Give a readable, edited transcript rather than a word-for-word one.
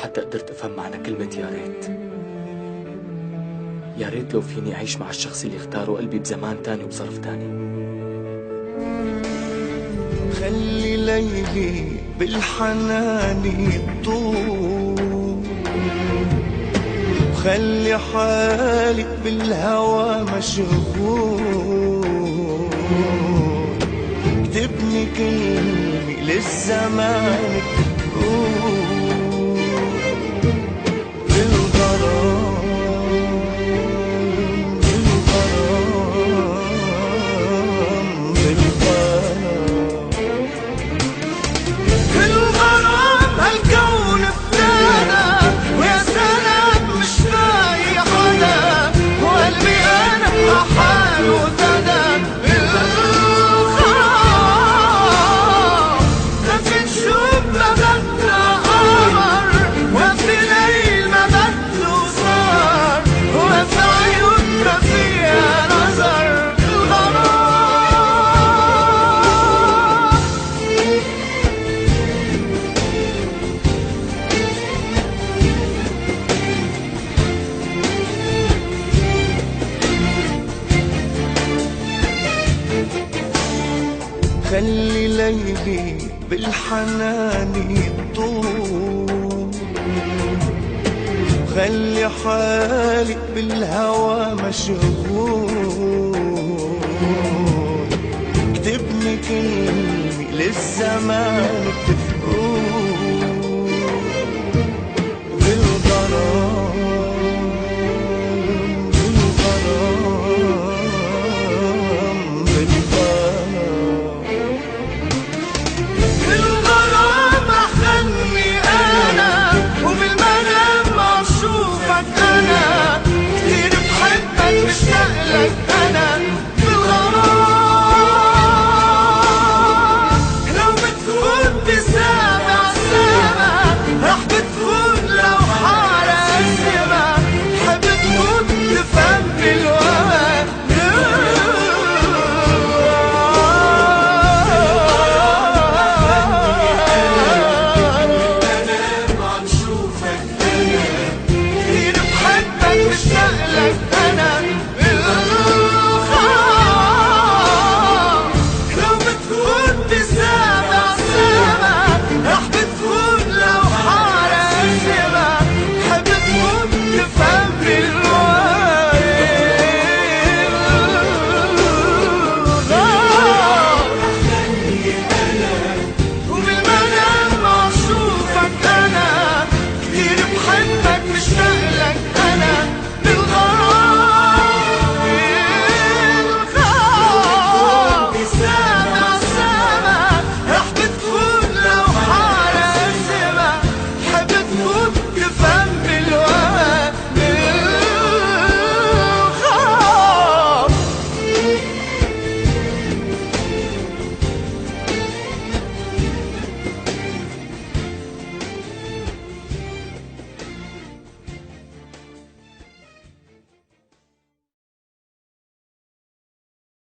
حتى قدرت أفهم معنى كلمة يا ريت. يا ريت لو فيني أعيش مع الشخص اللي اختاره قلبي بزمان تاني وبظرف تاني. خلي ليلي بالحنان يطول، وخلي حالك بالهوى مشغول. اكتبني كلمة للزمان تقول بالغرام، بالغرام، بالغرام. بالغرام هالكون ابتدى، ويا سلام مش لاقي حدا، وقلبي انا حاله ابتدى. بالغرام لفت شوف ما بدنا قمر، وفي ليل ما بدله صار، وفي عيوننا فيها نظر. خلي ليلي بالحنان يطول، وخلي حالك بالهوى مشغول. اكتبني كلمة للزمان تقول